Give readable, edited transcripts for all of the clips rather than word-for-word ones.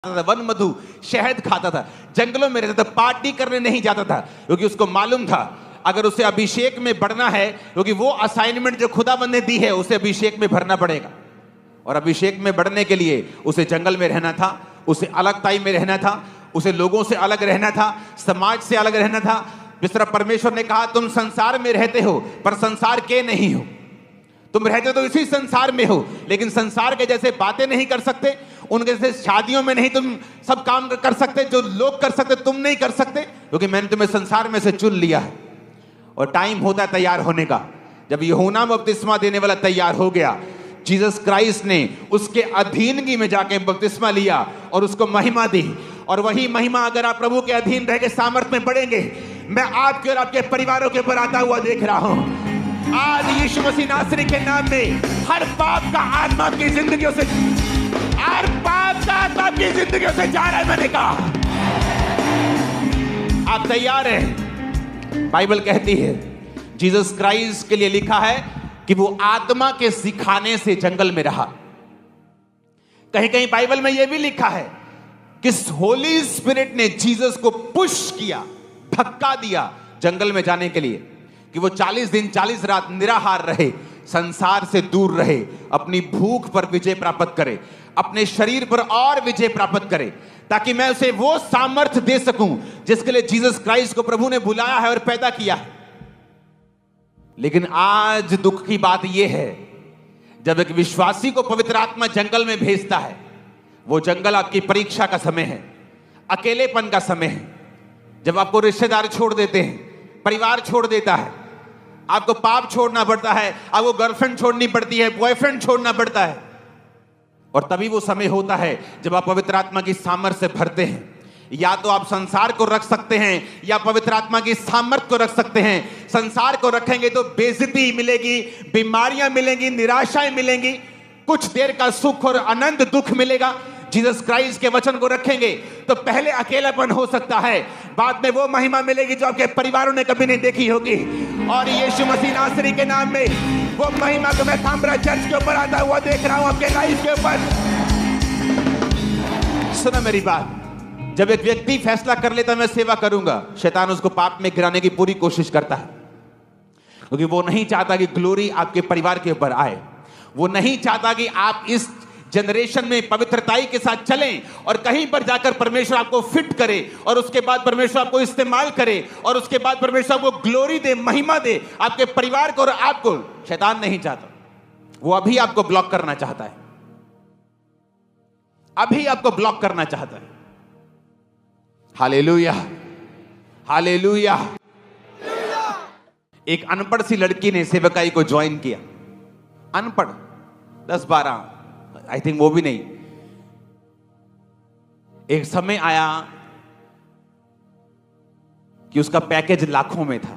था, वन मधु शहद खाता था, जंगलों में रहता था, पार्टी करने नहीं जाता था, क्योंकि उसको मालूम था अगर उसे अभिषेक में बढ़ना है, क्योंकि वो असाइनमेंट जो खुदाबंद ने दी है उसे अभिषेक में भरना पड़ेगा। और अभिषेक में बढ़ने के लिए उसे जंगल में रहना था, उसे अलगताई में रहना था, उसे लोगों से अलग रहना था, समाज से अलग रहना था। जिस तरह परमेश्वर ने कहा तुम संसार में रहते हो पर संसार के नहीं हो, तुम रहते तो इसी संसार में हो लेकिन संसार के जैसे बातें नहीं कर सकते, उनके जैसे शादियों में नहीं तुम सब काम कर सकते, जो लोग कर सकते तुम नहीं कर सकते, क्योंकि मैंने तुम्हें संसार में से चुन लिया है। और टाइम होता है तैयार होने का। जब यूहन्ना बपतिस्मा देने वाला तैयार हो गया, जीसस क्राइस्ट ने उसके अधीनगी में जाके बपतिस्मा लिया और उसको महिमा दी। और वही महिमा अगर आप प्रभु के अधीन रह के सामर्थ में बढ़ेंगे, मैं आपके और आपके परिवारों के ऊपर आता हुआ देख रहा हूं। आज यीशु मसीह नासरी के नाम में हर पाप का आत्मा की जिंदगियों से, हर पाप का आत्मा की जिंदगियों से जा रहा है। मैंने कहा आप तैयार हैं? बाइबल कहती है जीसस क्राइस्ट के लिए लिखा है कि वो आत्मा के सिखाने से जंगल में रहा। कहीं कहीं बाइबल में यह भी लिखा है कि होली स्पिरिट ने जीसस को पुश किया, धक्का दिया जंगल में जाने के लिए, कि वो 40 दिन 40 रात निराहार रहे, संसार से दूर रहे, अपनी भूख पर विजय प्राप्त करे, अपने शरीर पर और विजय प्राप्त करे, ताकि मैं उसे वो सामर्थ्य दे सकूं जिसके लिए जीसस क्राइस्ट को प्रभु ने बुलाया है और पैदा किया है। लेकिन आज दुख की बात यह है, जब एक विश्वासी को पवित्र आत्मा जंगल में भेजता है, वो जंगल आपकी परीक्षा का समय है, अकेलेपन का समय है, जब आपको रिश्तेदार छोड़ देते हैं, परिवार छोड़ देता है, आपको पाप छोड़ना पड़ता है, आपको गर्लफ्रेंड छोड़नी पड़ती है, बॉयफ्रेंड छोड़ना पड़ता है। और तभी वो समय होता है जब आप पवित्र आत्मा की सामर्थ्य से भरते हैं। या तो आप संसार को रख सकते हैं या पवित्र आत्मा की सामर्थ्य को रख सकते हैं। संसार को रखेंगे तो बेइज्जती मिलेगी, बीमारियां मिलेंगी, निराशाएं मिलेंगी, कुछ देर का सुख और अनंत दुख मिलेगा। जीसस क्राइस्ट के वचन को रखेंगे तो पहले अकेलापन हो सकता है, बाद में वो महिमा मिलेगी जो आपके परिवारों ने कभी नहीं देखी होगी। और यीशु मसीह नासरी के नाम में वो महिमा को मैं थामरा चर्च के ऊपर आता हुआ देख रहा हूं, आपके लाइफ के ऊपर। सुनो मेरी बात, जब एक व्यक्ति फैसला कर लेता मैं सेवा करूंगा, शैतान उसको पाप में गिराने की पूरी कोशिश करता है, क्योंकि वो नहीं चाहता कि ग्लोरी आपके परिवार के ऊपर आए। वो नहीं चाहता कि आप इस जनरेशन में पवित्रताई के साथ चलें और कहीं पर जाकर परमेश्वर आपको फिट करे और उसके बाद परमेश्वर आपको इस्तेमाल करे और उसके बाद परमेश्वर आपको ग्लोरी दे, महिमा दे आपके परिवार को और आपको। शैतान नहीं चाहता, वो अभी आपको ब्लॉक करना चाहता है, अभी आपको ब्लॉक करना चाहता है। Hallelujah, hallelujah. एक अनपढ़ सी लड़की ने सेवकाई को ज्वाइन किया, अनपढ़ 10-12, आई थिंक वो भी नहीं। एक समय आया कि उसका पैकेज लाखों में था।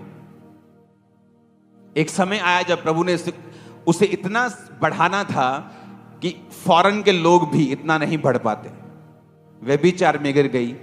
एक समय आया जब प्रभु ने उसे इतना बढ़ाना था कि फॉरेन के लोग भी इतना नहीं बढ़ पाते। व्यभिचार में गिर गई,